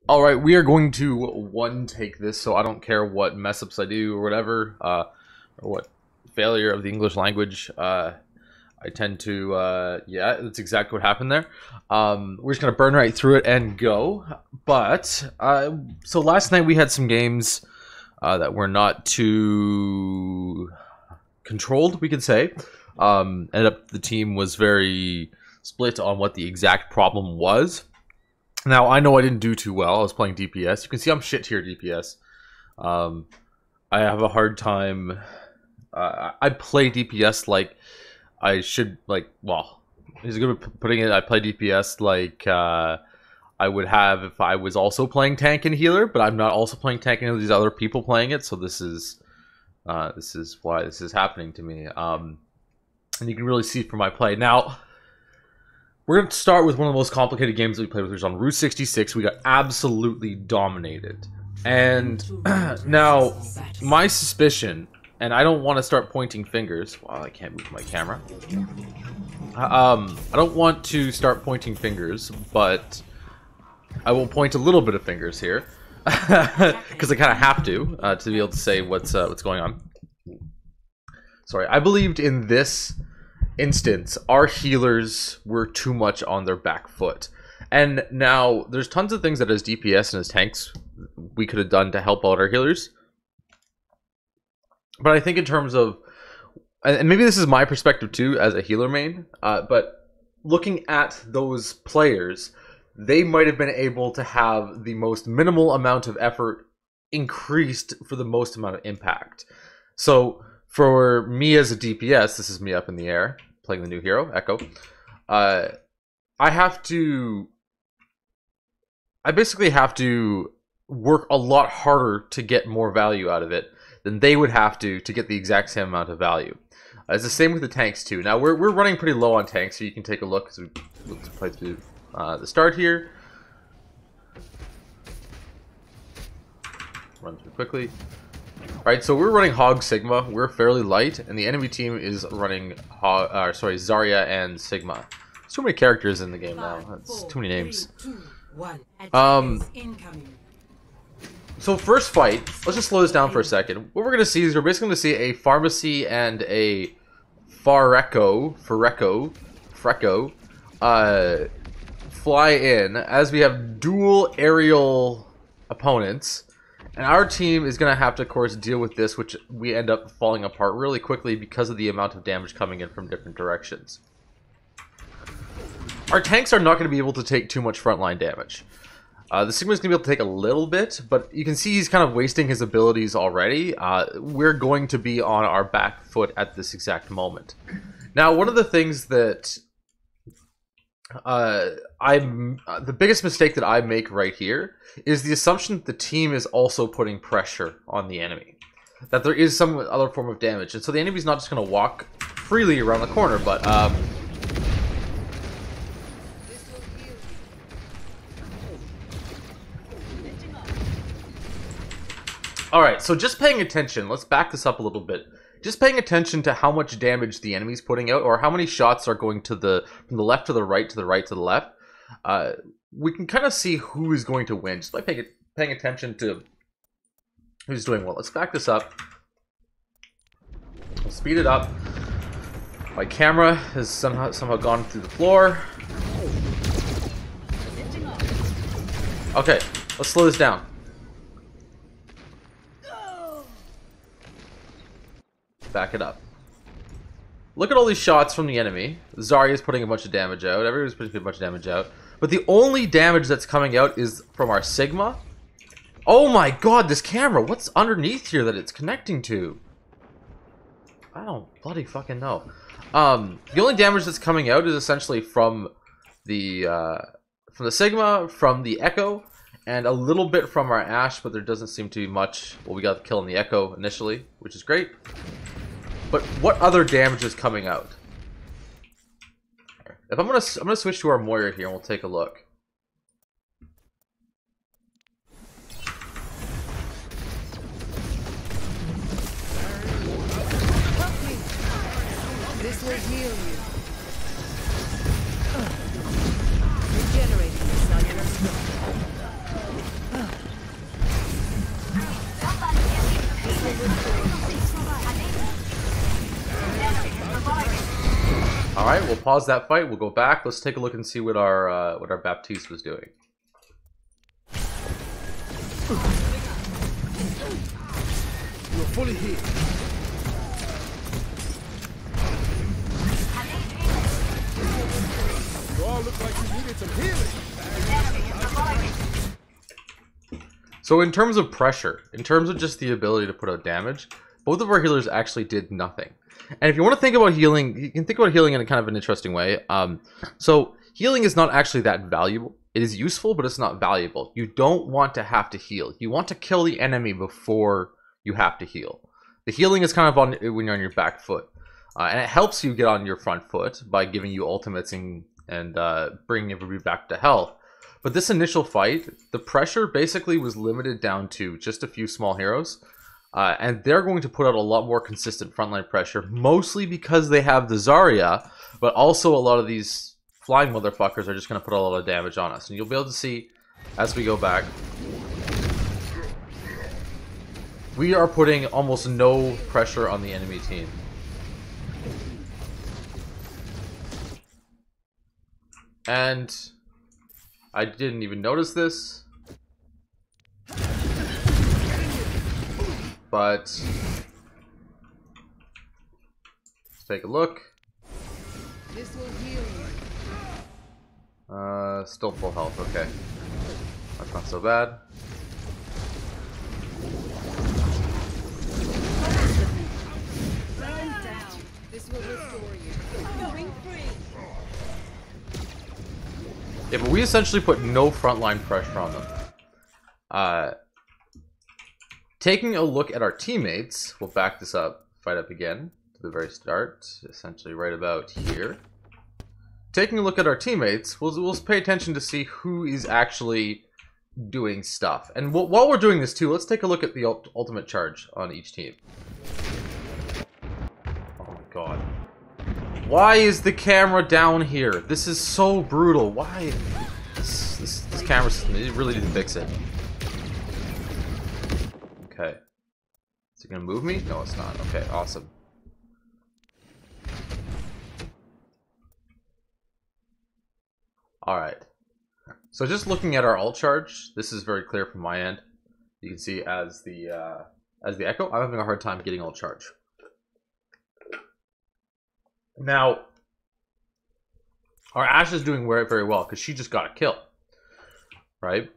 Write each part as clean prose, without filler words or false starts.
All right, we are going to one take this, so I don't care what mess ups I do or whatever, or what failure of the English language. I tend to, yeah, that's exactly what happened there. We're just gonna burn right through it and go. But so last night we had some games that were not too controlled, we could say. Ended up the team was very split on what the exact problem was. Now, I know I didn't do too well. I was playing DPS. You can see I'm shit tier DPS. I have a hard time. I play DPS like I should, like, well, he's good at putting it. I play DPS like I would have if I was also playing tank and healer, but I'm not also playing tank and healer. These other people playing it, so this is why this is happening to me. And you can really see from my play. Now, we're going to start with one of the most complicated games that we played with, which is on Route66. We got absolutely dominated. And now, my suspicion, and I don't want to start pointing fingers. Well, I can't move my camera. I don't want to start pointing fingers, but I will point a little bit of fingers here. Because I kind of have to be able to say what's going on. Sorry, I believed in this instance, our healers were too much on their back foot. And now, there's tons of things that as DPS and as tanks we could have done to help out our healers. But I think in terms of, and maybe this is my perspective too as a healer main, but looking at those players, they might have been able to have the most minimal amount of effort increased for the most amount of impact. So for me as a DPS, this is me up in the air, playing the new hero, Echo. I basically have to work a lot harder to get more value out of it than they would have to get the exact same amount of value. It's the same with the tanks too. Now we're running pretty low on tanks, so you can take a look as we play through the start here. Run through quickly. Alright, so we're running Hog Sigma. We're fairly light, and the enemy team is running Zarya and Sigma. There's too many characters in the game now. That's too many names. So first fight, let's just slow this down for a second. What we're going to see is we're basically going to see a Pharmacy and a Freco fly in as we have dual aerial opponents. And our team is going to have to, of course, deal with this, which we end up falling apart really quickly because of the amount of damage coming in from different directions. Our tanks are not going to be able to take too much frontline damage. The Sigma's going to be able to take a little bit, but you can see he's kind of wasting his abilities already. We're going to be on our back foot at this exact moment. Now, one of the things that the biggest mistake that I make right here is the assumption that the team is also putting pressure on the enemy, that there is some other form of damage, and so the enemy's not just going to walk freely around the corner, but alright, so just paying attention, let's back this up a little bit. Just paying attention to how much damage the enemy's putting out, or how many shots are going to from the left to the right to the right to the left. We can kind of see who is going to win just by paying attention to who's doing what. Let's back this up. We'll speed it up. My camera has somehow gone through the floor. Okay, let's slow this down. Back it up. Look at all these shots from the enemy. Zarya's putting a bunch of damage out. Everyone's putting a bunch of damage out. But the only damage that's coming out is from our Sigma. Oh my god, this camera! What's underneath here that it's connecting to? I don't bloody fucking know. The only damage that's coming out is essentially from the Sigma, from the Echo, and a little bit from our Ashe, but there doesn't seem to be much. Well, we got the kill on the Echo initially, which is great. But what other damage is coming out? If I'm gonna switch to our Moira here and we'll take a look. This will heal you. Regenerating the cellular. All right, we'll pause that fight. We'll go back. Let's take a look and see what our Baptiste was doing. You're fully here. You all look like you needed some healing. So in terms of pressure, in terms of just the ability to put out damage, both of our healers actually did nothing. And if you want to think about healing, you can think about healing in a kind of an interesting way. So healing is not actually that valuable. It is useful, but it's not valuable. You don't want to have to heal. You want to kill the enemy before you have to heal. The healing is kind of on when you're on your back foot. And it helps you get on your front foot by giving you ultimates and bringing everybody back to health. But this initial fight, the pressure basically was limited down to just a few small heroes. And they're going to put out a lot more consistent frontline pressure, mostly because they have the Zarya, but also a lot of these flying motherfuckers are just going to put a lot of damage on us. And you'll be able to see, as we go back, we are putting almost no pressure on the enemy team. And I didn't even notice this. But let's take a look. This will heal you. Still full health, okay. That's not so bad. Burn down. This will restore you. Ring free. Yeah, but we essentially put no frontline pressure on them. Taking a look at our teammates, we'll back this up, fight up again to the very start, essentially right about here. Taking a look at our teammates, we'll pay attention to see who is actually doing stuff. And while we're doing this too, let's take a look at the ultimate charge on each team. Oh my god. Why is the camera down here? This is so brutal. Why? This camera system, it really didn't fix it. Okay. Is it gonna move me? No, it's not. Okay, awesome. Alright. So just looking at our ult charge, this is very clear from my end. You can see as the echo, I'm having a hard time getting ult charge. Now, our Ashe is doing very well because she just got a kill, right?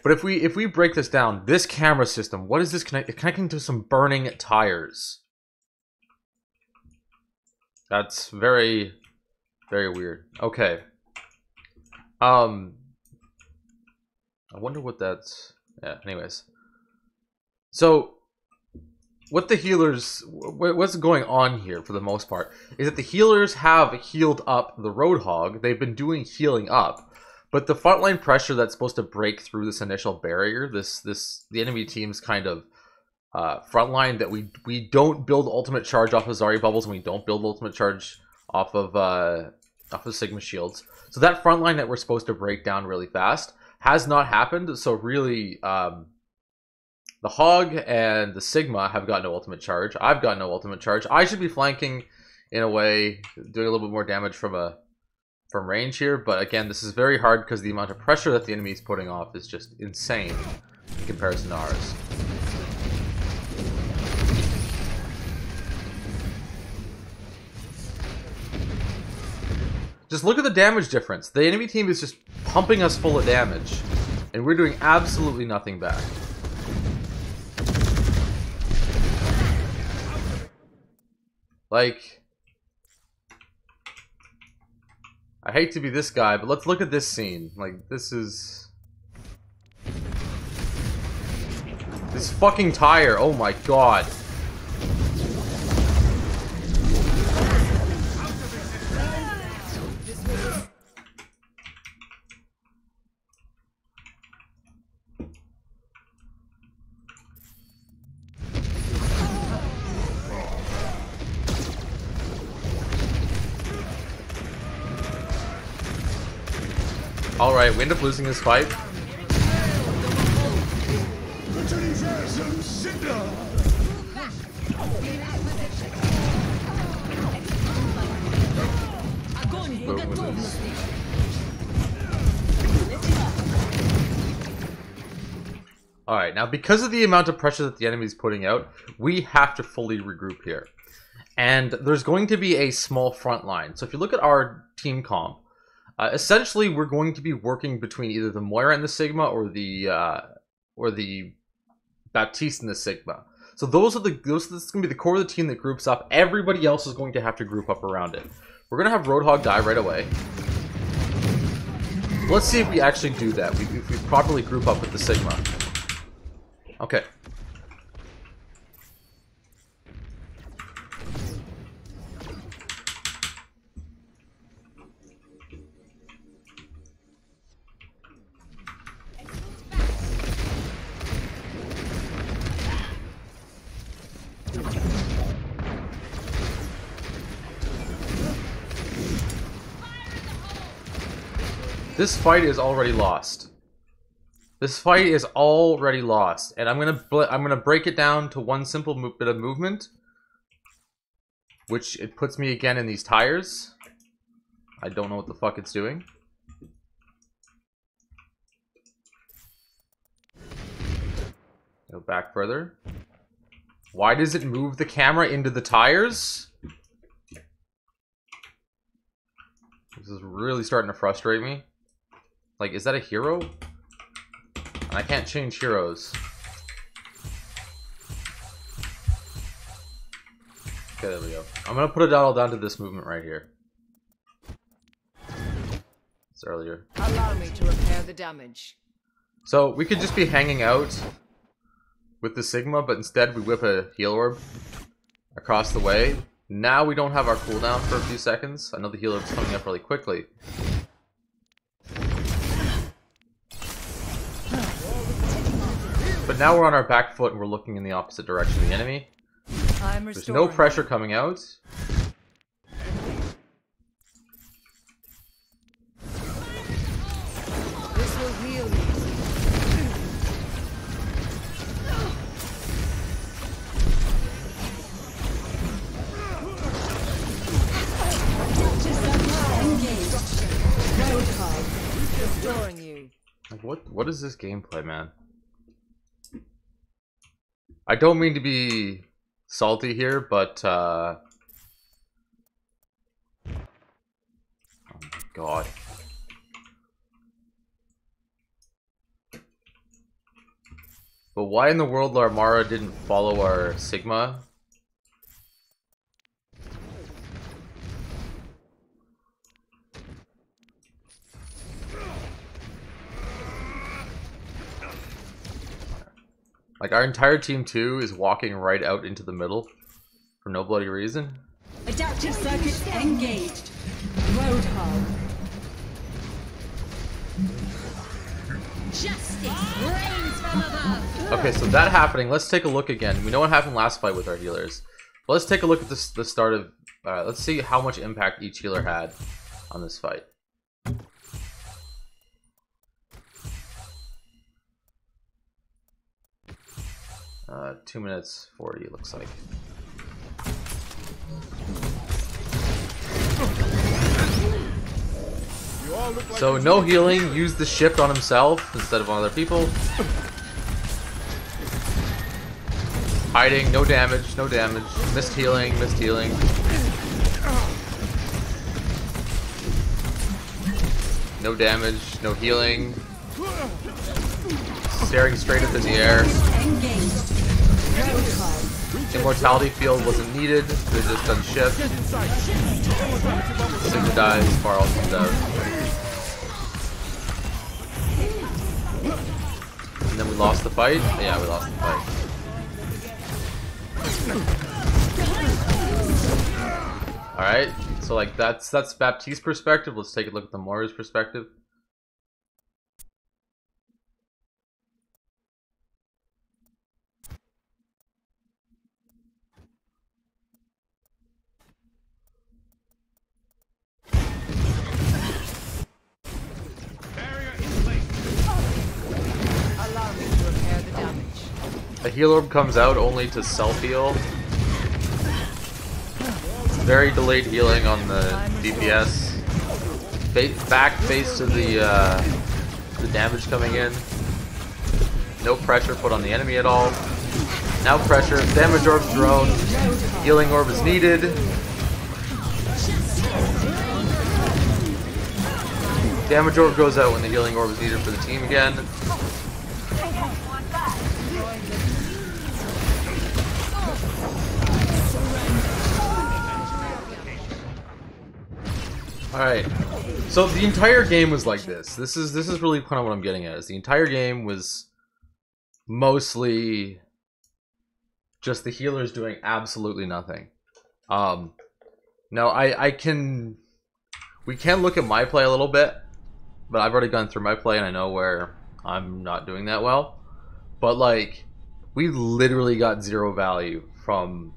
But if we break this down, this camera system, what is this connecting to some burning tires? That's very weird. Okay. I wonder what that's. Yeah. Anyways, so what the healers, what's going on here for the most part, is that the healers have healed up the Roadhog. They've been doing healing up, but the frontline pressure that's supposed to break through this initial barrier, the enemy team's kind of frontline that we don't build ultimate charge off of Zarya bubbles, and we don't build ultimate charge off of Sigma shields. So that front line that we're supposed to break down really fast has not happened. So really, the Hog and the Sigma have got no ultimate charge. I've got no ultimate charge. I should be flanking in a way, doing a little bit more damage from range here. But again, this is very hard because the amount of pressure that the enemy is putting off is just insane in comparison to ours. Just look at the damage difference. The enemy team is just pumping us full of damage, and we're doing absolutely nothing back. Like, I hate to be this guy, but let's look at this scene. Like, this fucking tire, oh my god. Alright, we end up losing this fight. Boom with this. Alright, now because of the amount of pressure that the enemy is putting out, we have to fully regroup here. And there's going to be a small front line. So if you look at our team comp, essentially we're going to be working between either the Moira and the Sigma or the Baptiste and the Sigma. So this is going to be the core of the team that groups up. Everybody else is going to have to group up around it. We're going to have Roadhog die right away. Let's see if we actually do that. If we properly group up with the Sigma. Okay. This fight is already lost. This fight is already lost, and I'm gonna break it down to one simple bit of movement, which it puts me again in these tires. I don't know what the fuck it's doing. Go back further. Why does it move the camera into the tires? This is really starting to frustrate me. Like, is that a hero? I can't change heroes. Okay, there we go. I'm gonna put it all down to this movement right here. It's earlier. Allow me to repair the damage. So we could just be hanging out with the Sigma, but instead we whip a heal orb across the way. Now we don't have our cooldown for a few seconds. I know the heal orb's coming up really quickly. But now we're on our back foot and we're looking in the opposite direction of the enemy. There's no pressure coming out. This will heal you. Restoring you. What is this gameplay, man? I don't mean to be salty here, but oh my god. But why in the world Larmara didn't follow our Sigma? Like, our entire team 2 is walking right out into the middle for no bloody reason. Adaptive circuits engaged. Roadhog. Justice reigns from above. Okay, so that happening, let's take a look again. We know what happened last fight with our healers. But let's take a look at this, the start of... let's see how much impact each healer had on this fight. 2 minutes 40, it looks like. So no healing, use the shift on himself instead of on other people. Hiding, no damage, no damage. Missed healing, missed healing. No damage, no healing. Staring straight up in the air. Immortality field wasn't needed, they just done shift. Sigma dies, Varl comes out. And then we lost the fight? Yeah, we lost the fight. Alright, so like that's Baptiste's perspective. Let's take a look at the Moira's perspective. The heal orb comes out only to self-heal. Very delayed healing on the DPS. back face to the damage coming in. No pressure put on the enemy at all. Now pressure. Damage orb's thrown. Healing orb is needed. Damage orb goes out when the healing orb is needed for the team again. Alright, so the entire game was like this. This is really kind of what I'm getting at. Is the entire game was mostly just the healers doing absolutely nothing. Now we can look at my play a little bit, but I've already gone through my play and I know where I'm not doing that well. But like, we literally got zero value from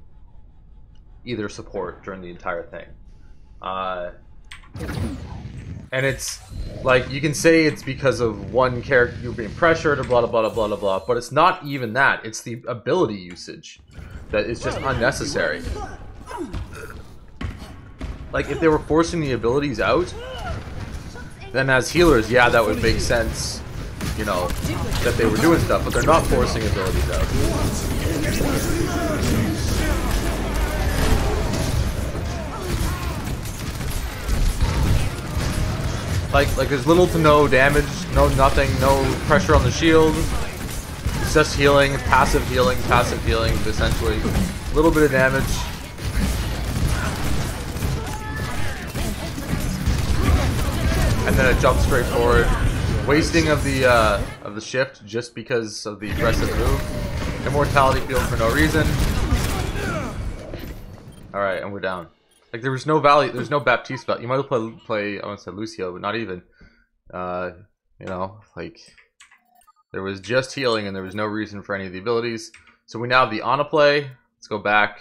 either support during the entire thing. And it's like, you can say it's because of one character you're being pressured or blah blah blah blah blah blah, but it's not even that. It's the ability usage that is just unnecessary. Like, if they were forcing the abilities out, then as healers, yeah, that would make sense, you know, that they were doing stuff, but they're not forcing abilities out. Like there's little to no damage, nothing, no pressure on the shield. It's just healing, passive healing, essentially. A little bit of damage. And then it jumps straight forward. Wasting of the shift just because of the aggressive move. Immortality field for no reason. Alright, and we're down. Like, there was no value, there's no Baptiste value. You might have play I want to say Lucio, but not even. You know, like, there was just healing and there was no reason for any of the abilities. So we now have the Ana play. Let's go back.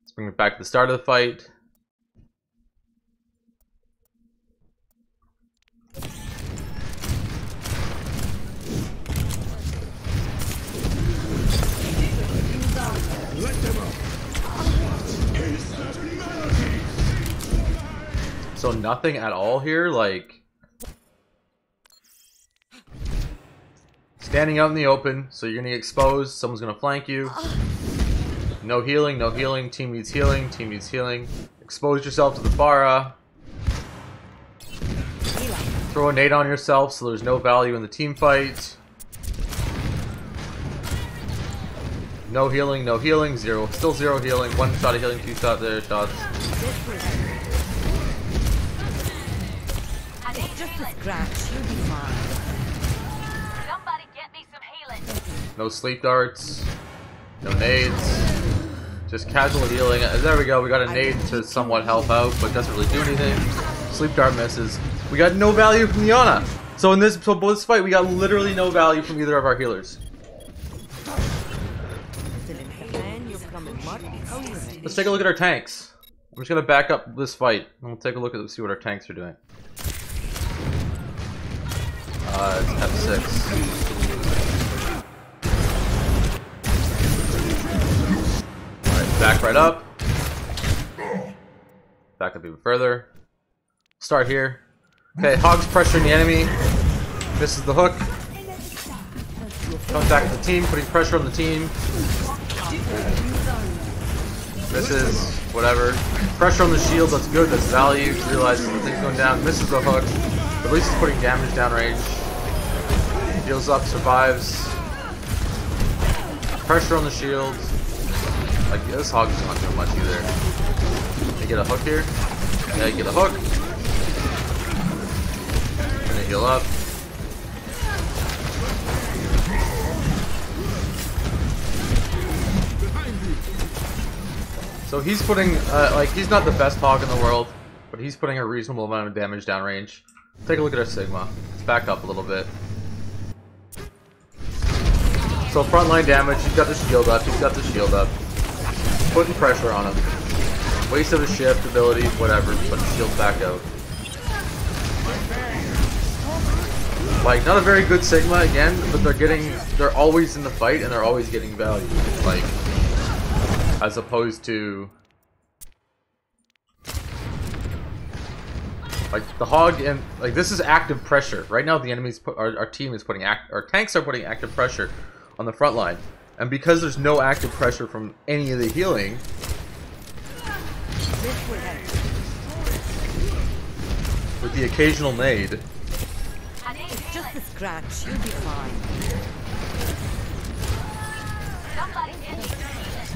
Let's bring it back to the start of the fight. So nothing at all here, like standing out in the open, so you're gonna get exposed, someone's gonna flank you. No healing, no healing, team needs healing, team needs healing. Expose yourself to the Pharah. Throw a nade on yourself so there's no value in the team fight. No healing, zero. Still zero healing, one shot of healing, two shot there, shots. Just a scratch, you'll be fine. Somebody get me some healing. No sleep darts. No nades. Just casual healing. There we go. We got a nade to somewhat help out, but doesn't really do anything. Sleep dart misses. We got no value from the Ana. So in this fight, we got literally no value from either of our healers. Let's take a look at our tanks. I'm just gonna back up this fight, and we'll take a look at see what our tanks are doing. It's F6. Alright, back right up. Back up even further. Start here. Okay, Hog's pressuring the enemy. Misses the hook. Comes back to the team, putting pressure on the team. Misses, whatever. Pressure on the shield, that's good, that's value. Realizes the thing's going down, misses the hook. At least he's putting damage downrange. Heals up, survives. Pressure on the shield. Like, this Hog is not doing much either. You get a hook here? Yeah, you get a hook. And then heal up. So he's putting, like, he's not the best Hog in the world, but he's putting a reasonable amount of damage downrange. Take a look at our Sigma. Let's back up a little bit. So frontline damage, he's got the shield up, Putting pressure on him. Waste of a shift, ability, whatever, but the shield's back out. Like, not a very good Sigma again, but they're always in the fight and they're always getting value. Like, as opposed to Like the hog and like this is active pressure right now. The enemies our team is putting our tanks are putting active pressure on the front line, and because there's no active pressure from any of the healing, with the occasional nade. It's just a scratch. You'll be fine. Somebody get me some healing.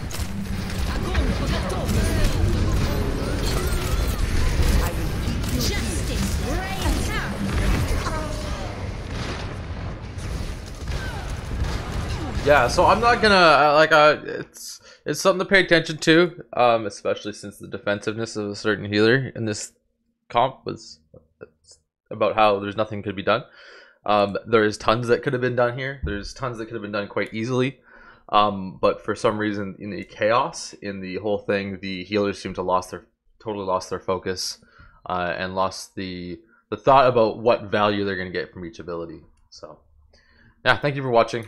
I will keep you Justice reigns out. Yeah, so I'm not gonna it's something to pay attention to, especially since the defensiveness of a certain healer in this comp was about how there's nothing could be done. There's tons that could have been done here. There's tons that could have been done quite easily. But for some reason, in the chaos in the whole thing, the healers seem to totally lost their focus, and lost the thought about what value they're going to get from each ability. So, yeah, thank you for watching.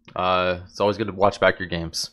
It's always good to watch back your games.